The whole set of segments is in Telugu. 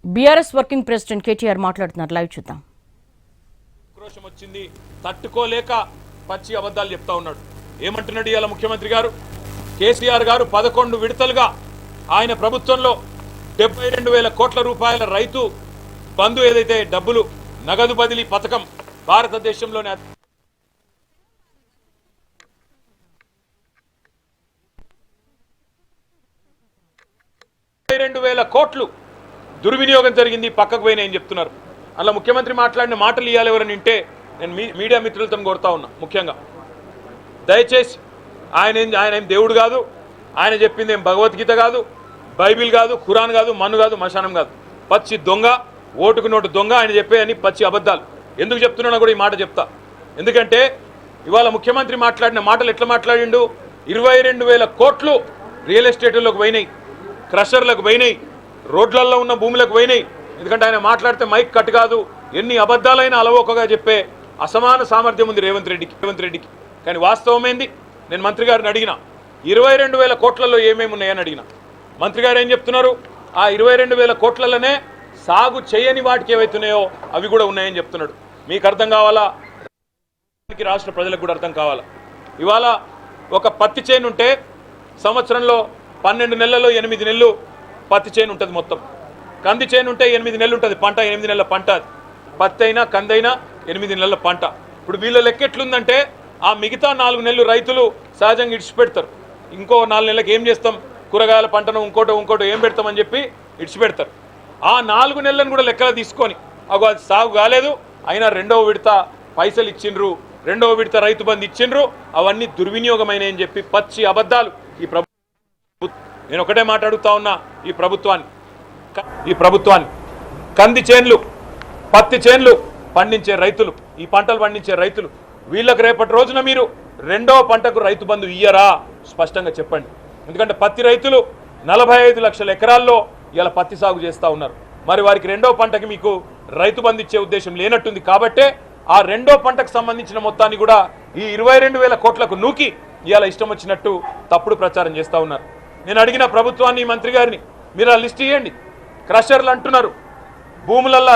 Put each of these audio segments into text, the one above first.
బీఆర్ఎస్ వర్కింగ్ ప్రెసిడెంట్ కేటీఆర్ మాట్లాడుతున్నారు. లైవ్ చూద్దాం. ఆక్రోశం వచ్చింది, తట్టుకోలేక పచ్చి అబద్ధాలు చెప్తా ఉన్నాడు. ఏమంటున్నాడు ఇవాళ ముఖ్యమంత్రి గారు? కేసీఆర్ గారు 11 విడతలుగా ఆయన ప్రభుత్వంలో 72,000 కోట్ల రూపాయల రైతు బంధు ఏదైతే డబ్బులు నగదు బదిలీ పథకం భారతదేశంలోనే 72,000 కోట్లు దుర్వినియోగం జరిగింది, పక్కకు పోయినా ఏం చెప్తున్నారు. అలా ముఖ్యమంత్రి మాట్లాడిన మాటలు ఇవ్వాలి ఎవరని వింటే నేను మీడియా మిత్రులతో కోరుతా ఉన్నా. ముఖ్యంగా దయచేసి ఆయన ఏం దేవుడు కాదు, ఆయన చెప్పింది ఏం భగవద్గీత కాదు, బైబిల్ కాదు, ఖురాన్ కాదు, మన్ను కాదు, మశానం కాదు. పచ్చి దొంగ, ఓటుకు నోటు దొంగ. ఆయన చెప్పేయని పచ్చి అబద్ధాలు. ఎందుకు చెప్తున్నానో కూడా ఈ మాట చెప్తా. ఎందుకంటే ఇవాళ ముఖ్యమంత్రి మాట్లాడిన మాటలు ఎట్లా మాట్లాడిండు? 22,000 కోట్లు రియల్ ఎస్టేట్లకు పోయినాయి, క్రషర్లకు పోయినాయి, రోడ్లలో ఉన్న భూములకు పోయినాయి. ఎందుకంటే ఆయన మాట్లాడితే మైక్ కట్ కాదు. ఎన్ని అబద్ధాలైనా అలవోకగా చెప్పే అసమాన సామర్థ్యం ఉంది రేవంత్ రెడ్డికి. కానీ వాస్తవం ఏంది? నేను మంత్రి గారిని అడిగిన 22,000 కోట్లలో ఏమేమి ఉన్నాయని అడిగిన. మంత్రి గారు ఏం చెప్తున్నారు? ఆ 22,000 కోట్లలోనే సాగు చేయని వాటికి ఏవైతున్నాయో అవి కూడా ఉన్నాయని చెప్తున్నాడు. మీకు అర్థం కావాలా, రాష్ట్ర ప్రజలకు కూడా అర్థం కావాలా. ఇవాళ ఒక పత్తి చేను ఉంటే సంవత్సరంలో 12 నెలల్లో 8 నెలలు పత్తి చేను ఉంటుంది. మొత్తం కంది చేను ఉంటే 8 నెలలు ఉంటుంది పంట. 8 నెలల పంట అది. పత్తి అయినా కందైనా 8 నెలల పంట. ఇప్పుడు వీళ్ళ లెక్క ఎట్లుందంటే ఆ మిగతా 4 నెలలు రైతులు సహజంగా ఇడిచిపెడతారు. ఇంకో 4 నెలలకు ఏం చేస్తాం, కూరగాయల పంటను ఇంకోటో ఏం పెడతామని చెప్పి ఇడిచిపెడతారు. ఆ 4 నెలలను కూడా లెక్కలు తీసుకొని అది సాగు కాలేదు, అయినా 2వ విడత పైసలు ఇచ్చిండ్రు, 2వ విడత రైతు బంధు ఇచ్చిండ్రు. అవన్నీ దుర్వినియోగమైనని చెప్పి పచ్చి అబద్ధాలు. నేను ఒకటే మాట్లాడుతా ఉన్నా ఈ ప్రభుత్వాన్ని కంది చేన్లు, పత్తి చేన్లు పండించే రైతులు, ఈ పంటలు పండించే రైతులు, వీళ్ళకి రేపటి రోజున మీరు 2వ పంటకు రైతు బంధు ఇయ్యరా? స్పష్టంగా చెప్పండి. ఎందుకంటే పత్తి రైతులు 45 లక్షల ఎకరాల్లో ఇలా పత్తి సాగు చేస్తూ ఉన్నారు. మరి వారికి 2వ పంటకి మీకు రైతు బంధు ఇచ్చే ఉద్దేశం లేనట్టుంది. కాబట్టే ఆ 2వ పంటకు సంబంధించిన మొత్తాన్ని కూడా ఈ 22,000 కోట్లకు నూకి ఇవాళ ఇష్టం వచ్చినట్టు తప్పుడు ప్రచారం చేస్తూ ఉన్నారు. నేను అడిగిన ప్రభుత్వాన్ని, మంత్రి గారిని, మీరు ఆ లిస్ట్ ఇవ్వండి. క్రషర్లు అంటున్నారు, భూములల్లో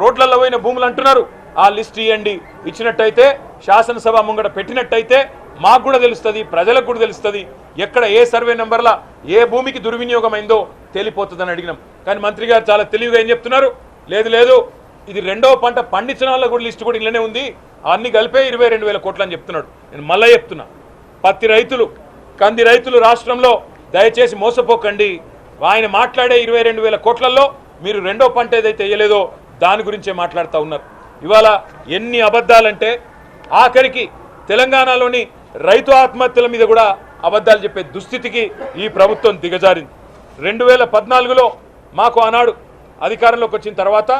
రోడ్లలో పోయిన భూములు అంటున్నారు. ఆ లిస్ట్ ఇవ్వండి. ఇచ్చినట్టయితే శాసనసభ ముంగట పెట్టినట్టయితే మాకు కూడా తెలుస్తుంది, ప్రజలకు కూడా తెలుస్తుంది ఎక్కడ ఏ సర్వే నెంబర్లా ఏ భూమికి దుర్వినియోగం అయిందో తేలిపోతుందని అడిగినాం. కానీ మంత్రి గారు చాలా తెలివిగా ఏం చెప్తున్నారు? లేదు ఇది 2వ పంట పండించిన వాళ్ళ కూడా లిస్టు కూడా ఇళ్ళనే ఉంది, అన్ని కలిపే 22,000 కోట్లు అని చెప్తున్నాడు. నేను మళ్ళీ చెప్తున్నా, పత్తి రైతులు, కంది రైతులు రాష్ట్రంలో దయచేసి మోసపోకండి. ఆయన మాట్లాడే 22,000 కోట్లలో మీరు 2వ పంట ఏదైతే వేయలేదో దాని గురించే మాట్లాడుతూ ఉన్నారు. ఇవాళ ఎన్ని అబద్ధాలంటే ఆఖరికి తెలంగాణలోని రైతు ఆత్మహత్యల మీద కూడా అబద్ధాలు చెప్పే దుస్థితికి ఈ ప్రభుత్వం దిగజారింది. 2014లో మాకు ఆనాడు అధికారంలోకి వచ్చిన తర్వాత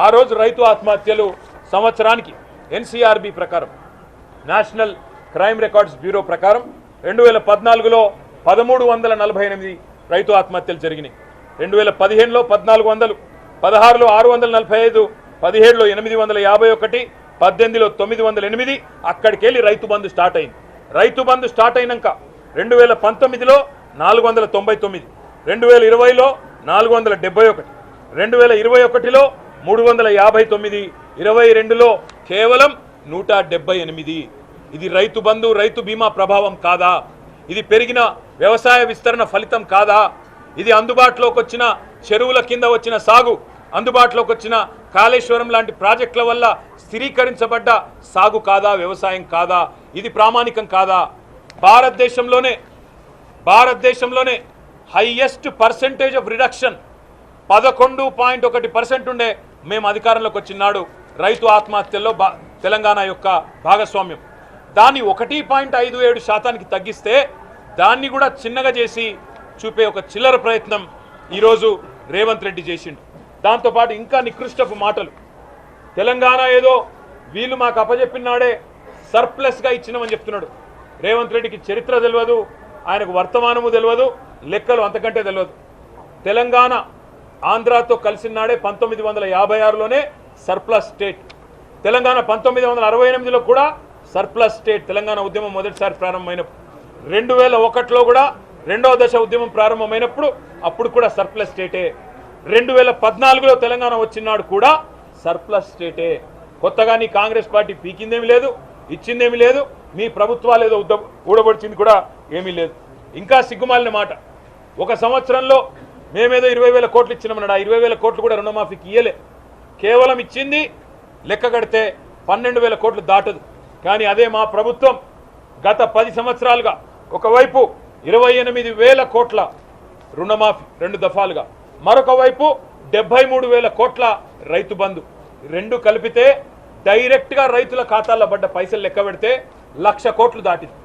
ఆ రోజు రైతు ఆత్మహత్యలు సంవత్సరానికి ఎన్సీఆర్బీ ప్రకారం, నేషనల్ క్రైమ్ రికార్డ్స్ బ్యూరో ప్రకారం 2014లో 1348 రైతు ఆత్మహత్యలు జరిగినాయి. 2015లో 1400, 16లో 645, 17లో 851, 18లో 908. అక్కడికి వెళ్ళి రైతు బంధు స్టార్ట్ అయింది. రైతు బంధు స్టార్ట్ అయినాక 2019లో 499, 2020లో 471, 2021లో 359, 22లో కేవలం 178. ఇది రైతు బంధు, రైతు బీమా ప్రభావం కాదా? ఇది పెరిగిన వ్యవసాయ విస్తరణ ఫలితం కాదా? ఇది అందుబాటులోకి వచ్చిన చెరువుల కింద వచ్చిన సాగు, అందుబాటులోకి వచ్చిన కాళేశ్వరం లాంటి ప్రాజెక్టుల వల్ల స్థిరీకరించబడ్డ సాగు కాదా? వ్యవసాయం కాదా? ఇది ప్రామాణికం కాదా? భారతదేశంలోనే హైయెస్ట్ పర్సెంటేజ్ ఆఫ్ రిడక్షన్ 11.1% ఉండే మేము అధికారంలోకి వచ్చినాడు రైతు ఆత్మహత్యల్లో తెలంగాణ యొక్క భాగస్వామ్యం. దాన్ని 1.57% తగ్గిస్తే దాన్ని కూడా చిన్నగా చేసి చూపే ఒక చిల్లర ప్రయత్నం ఈరోజు రేవంత్ రెడ్డి చేసిండు. దాంతోపాటు ఇంకా నికృష్టపు మాటలు. తెలంగాణ ఏదో వీళ్ళు మాకు అప్పచెప్పినాడే సర్ప్లస్గా ఇచ్చినామని చెప్తున్నాడు. రేవంత్ రెడ్డికి చరిత్ర తెలియదు, ఆయనకు వర్తమానము తెలియదు, లెక్కలు అంతకంటే తెలియదు. తెలంగాణ ఆంధ్రాతో కలిసినాడే 1956లోనే సర్ప్లస్ స్టేట్. తెలంగాణ 1968లో కూడా సర్ప్లస్ స్టేట్. తెలంగాణ ఉద్యమం మొదటిసారి ప్రారంభమైనప్పుడు 2001లో కూడా 2వ దశ ఉద్యమం ప్రారంభమైనప్పుడు అప్పుడు కూడా సర్ప్లస్ స్టేటే. 2014లో తెలంగాణ వచ్చినాడు కూడా సర్ప్లస్ స్టేటే. కొత్తగా నీ కాంగ్రెస్ పార్టీ పీకిందేమీ లేదు, ఇచ్చిందేమీ లేదు, మీ ప్రభుత్వాలు ఏదో ఊడబడిచింది కూడా ఏమీ లేదు. ఇంకా సిగ్గుమాలిన మాట, ఒక సంవత్సరంలో మేమేదో 20,000 కోట్లు ఇచ్చినామన్నాడు. ఆ 20,000 కోట్లు కూడా రుణమాఫీకి ఇయ్యలే. కేవలం ఇచ్చింది లెక్క కడితే 12,000 కోట్లు దాటదు. కానీ అదే మా ప్రభుత్వం గత 10 సంవత్సరాలుగా ఒకవైపు 28,000 కోట్ల రుణమాఫీ 2 దఫాలుగా, మరొక వైపు 73,000 కోట్ల రైతు బంధు, రెండు కలిపితే డైరెక్ట్గా రైతుల ఖాతాల్లో పడ్డ పైసలు లెక్క పెడితే 1,00,000 కోట్లు దాటింది.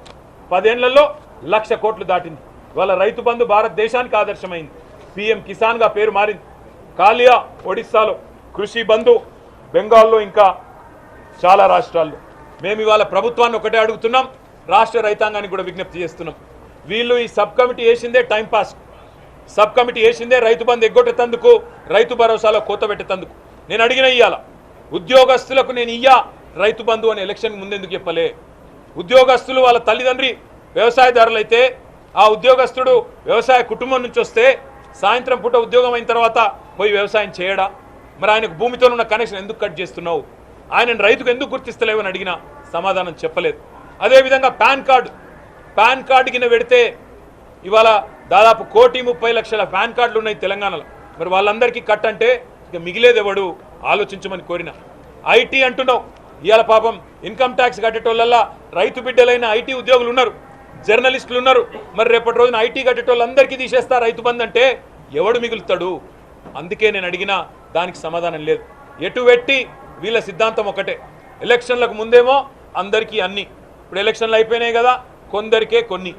10 ఏళ్లలో 1,00,000 కోట్లు దాటింది. ఇవాళ రైతు బంధు భారతదేశానికి ఆదర్శమైంది. PM కిసాన్గా పేరు మారింది. కాలియా ఒడిస్సాలో, కృషి బంధు బెంగాల్లో, ఇంకా చాలా రాష్ట్రాల్లో. మేము ఇవాళ ప్రభుత్వాన్ని ఒకటే అడుగుతున్నాం, రాష్ట్ర రైతాంగానికి కూడా విజ్ఞప్తి చేస్తున్నాం. వీళ్ళు ఈ సబ్ కమిటీ వేసిందే టైంపాస్. సబ్ కమిటీ వేసిందే రైతు బంధు ఎగ్గొట్టేందుకు, రైతు భరోసాలో కోత పెట్టేందుకు. నేను అడిగిన ఇయ్యాల ఉద్యోగస్తులకు నేను ఇయ్యా రైతు బంధు అని ఎలక్షన్ ముందెందుకు చెప్పలే? ఉద్యోగస్తులు వాళ్ళ తల్లిదండ్రి వ్యవసాయదారులు అయితే ఆ ఉద్యోగస్తుడు వ్యవసాయ కుటుంబం నుంచి వస్తే సాయంత్రం పూట ఉద్యోగం అయిన తర్వాత పోయి వ్యవసాయం చేయడా? మరి ఆయనకు భూమితో ఉన్న కనెక్షన్ ఎందుకు కట్ చేస్తున్నావు? ఆయనను రైతుకు ఎందుకు గుర్తిస్తలేవని అడిగినా సమాధానం చెప్పలేదు. అదేవిధంగా పాన్ కార్డు కింద పెడితే ఇవాళ దాదాపు 1,30,00,000 పాన్ కార్డులు ఉన్నాయి తెలంగాణలో. మరి వాళ్ళందరికీ కట్ అంటే ఇక మిగిలేదెవడు ఆలోచించమని కోరిన. ఐటీ అంటున్నావు, ఇవాళ పాపం ఇన్కమ్ ట్యాక్స్ కట్టేటోళ్ళల్లా రైతు బిడ్డలైన ఐటీ ఉద్యోగులు ఉన్నారు, జర్నలిస్టులు ఉన్నారు. మరి రేపటి రోజున ఐటీ కట్టేటోళ్ళందరికీ తీసేస్తా రైతు బంధు అంటే ఎవడు మిగులుతాడు? అందుకే నేను అడిగినా దానికి సమాధానం లేదు. ఎటు పెట్టి వీళ్ళ సిద్ధాంతం ఒకటే, ఎలక్షన్లకు ముందేమో అందరికీ అన్ని, ఇప్పుడు ఎలక్షన్లు అయిపోయినాయి కదా కొందరికే కొన్ని,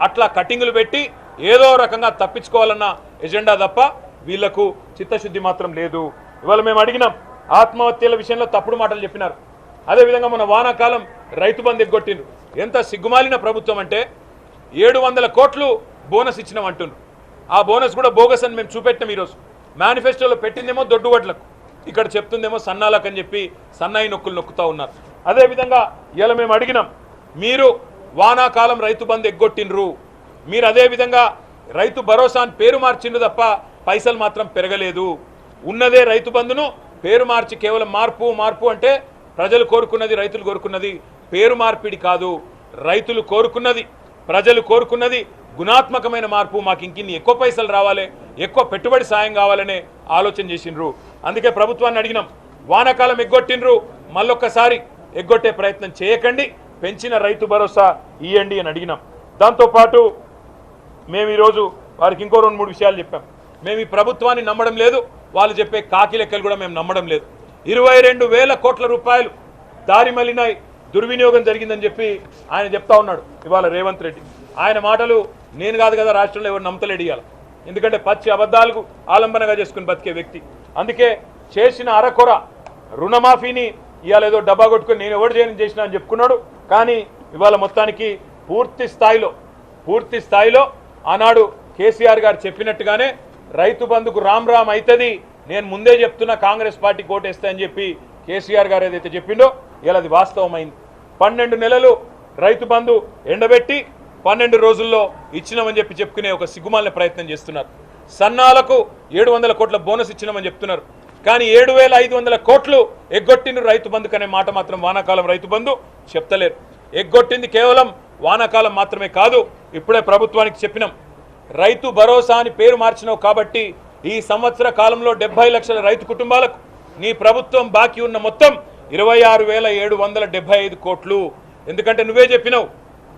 అట్లా కటింగులు పెట్టి ఏదో రకంగా తప్పించుకోవాలన్న ఎజెండా తప్ప వీళ్లకు చిత్తశుద్ధి మాత్రం లేదు. ఇవాళ మేము అడిగినాం, ఆత్మహత్యల విషయంలో తప్పుడు మాటలు చెప్పినారు. అదేవిధంగా మన వానాకాలం రైతు బంధు ఎగ్గొట్టిండ్రు. ఎంత సిగ్గుమాలిన ప్రభుత్వం అంటే 700 కోట్లు బోనస్ ఇచ్చినాం అంటున్నారు. ఆ బోనస్ కూడా బోగస్ అని మేము చూపెట్టాం. ఈరోజు మేనిఫెస్టోలో పెట్టిందేమో దొడ్డువడ్లకు, ఇక్కడ చెప్తుందేమో సన్నాలకు అని చెప్పి సన్నాయి నొక్కులు నొక్కుతూ ఉన్నారు. అదేవిధంగా ఇలా మేము అడిగినాం, మీరు వానాకాలం రైతు బంధు ఎగ్గొట్టిండ్రు, మీరు అదేవిధంగా రైతు భరోసా అని పేరు మార్చిండ్రు తప్ప పైసలు మాత్రం పెరగలేదు. ఉన్నదే రైతు బంధును పేరు మార్చి కేవలం మార్పు అంటే ప్రజలు కోరుకున్నది, రైతులు కోరుకున్నది పేరు మార్పిడి కాదు. రైతులు కోరుకున్నది, ప్రజలు కోరుకున్నది గుణాత్మకమైన మార్పు. మాకు ఇంకిన్ని ఎక్కువ పైసలు రావాలి, ఎక్కువ పెట్టుబడి సాయం కావాలనే ఆలోచన చేసిండ్రు. అందుకే ప్రభుత్వాన్ని అడిగినాం, వానాకాలం ఎగ్గొట్టిండ్రు, మళ్ళొక్కసారి ఎగ్గొట్టే ప్రయత్నం చేయకండి, పెంచిన రైతు భరోసా ఇవ్వండి అని అడిగినాం. దాంతోపాటు మేము ఈరోజు వారికి ఇంకో 2-3 విషయాలు చెప్పాం. మేము ఈ ప్రభుత్వాన్ని నమ్మడం లేదు, వాళ్ళు చెప్పే కాకి లెక్కలు కూడా మేము నమ్మడం లేదు. 22,000 కోట్ల రూపాయలు దారి మళ్ళినాయి, దుర్వినియోగం జరిగిందని చెప్పి ఆయన చెప్తా ఉన్నాడు ఇవాళ రేవంత్ రెడ్డి. ఆయన మాటలు నేను కాదు కదా, రాష్ట్రంలో ఎవరు నమ్మతలేడు ఇవాళ. ఎందుకంటే పచ్చి అబద్ధాలకు ఆలంబనగా చేసుకుని బతికే వ్యక్తి. అందుకే చేసిన అరకొర రుణమాఫీని ఇవాళ ఏదో డబ్బా కొట్టుకుని నేను ఎవరు చేయని చేసినా అని చెప్పుకున్నాడు. కానీ ఇవాళ మొత్తానికి పూర్తి స్థాయిలో ఆనాడు కేసీఆర్ గారు చెప్పినట్టుగానే రైతు బంధుకు రామ్ అవుతుంది, నేను ముందే చెప్తున్నా కాంగ్రెస్ పార్టీ కోటేస్తా అని చెప్పి కేసీఆర్ గారు ఏదైతే చెప్పిండో ఇలా అది వాస్తవమైంది. 12 నెలలు రైతు బంధు ఎండబెట్టి 12 రోజుల్లో ఇచ్చినామని చెప్పి చెప్పుకునే ఒక సిగ్గుమాలిన ప్రయత్నం చేస్తున్నారు. సన్నాలకు 700 కోట్ల బోనస్ ఇచ్చినామని చెప్తున్నారు. కానీ 7,500 కోట్లు ఎగ్గొట్టిన రైతు బంధుకు అనే మాట మాత్రం వానాకాలం రైతు బంధు చెప్తలేరు. ఎగ్గొట్టింది కేవలం వానాకాలం మాత్రమే కాదు, ఇప్పుడే ప్రభుత్వానికి చెప్పినాం, రైతు భరోసా అని పేరు మార్చినావు కాబట్టి ఈ సంవత్సర కాలంలో 70 లక్షల రైతు కుటుంబాలకు నీ ప్రభుత్వం బాకీ ఉన్న మొత్తం 26,775 కోట్లు. ఎందుకంటే నువ్వే చెప్పినావు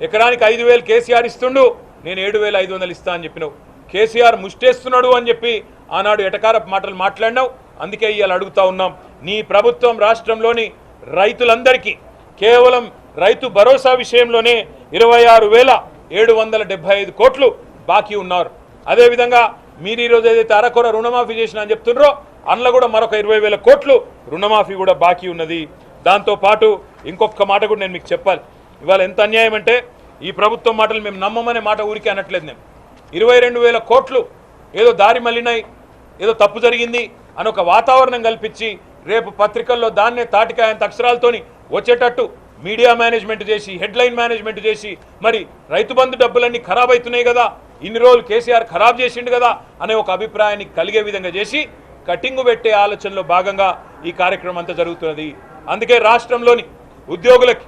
ఎకరానికి 5,000 కేసీఆర్ ఇస్తుండు, నేను 7,500 ఇస్తా అని చెప్పినావు. కేసీఆర్ ముష్టేస్తున్నాడు అని చెప్పి ఆనాడు ఎటకారపు మాటలు మాట్లాడినావు. అందుకే ఇవాళ అడుగుతా ఉన్నాం, నీ ప్రభుత్వం రాష్ట్రంలోని రైతులందరికీ కేవలం రైతు భరోసా విషయంలోనే 26,775 కోట్లు బాకీ ఉన్నారు. అదేవిధంగా మీరు ఈరోజు ఏదైతే అరకొర రుణమాఫీ చేసినా అని చెప్తున్నారో అందులో కూడా మరొక 20,000 కోట్లు రుణమాఫీ కూడా బాకీ ఉన్నది. దాంతోపాటు ఇంకొక మాట కూడా నేను మీకు చెప్పాలి. ఇవాళ ఎంత అన్యాయం అంటే ఈ ప్రభుత్వం మాటలు మేము నమ్మమనే మాట ఊరికే అనట్లేదు. నేను 22,000 కోట్లు ఏదో దారి మళ్ళినాయి, ఏదో తప్పు జరిగింది అని ఒక వాతావరణం కల్పించి రేపు పత్రికల్లో దాన్నే తాటికాయంత అక్షరాలతోని వచ్చేటట్టు మీడియా మేనేజ్మెంట్ చేసి, హెడ్లైన్ మేనేజ్మెంట్ చేసి, మరి రైతు బంధు డబ్బులన్నీ ఖరాబ్ అవుతున్నాయి కదా ఇన్ని రోజులు కేసీఆర్ ఖరాబ్ చేసిండు కదా అనే ఒక అభిప్రాయాన్ని కలిగే విధంగా చేసి కటింగు పెట్టే ఆలోచనలో భాగంగా ఈ కార్యక్రమం అంతా జరుగుతున్నది. అందుకే రాష్ట్రంలోని ఉద్యోగులకి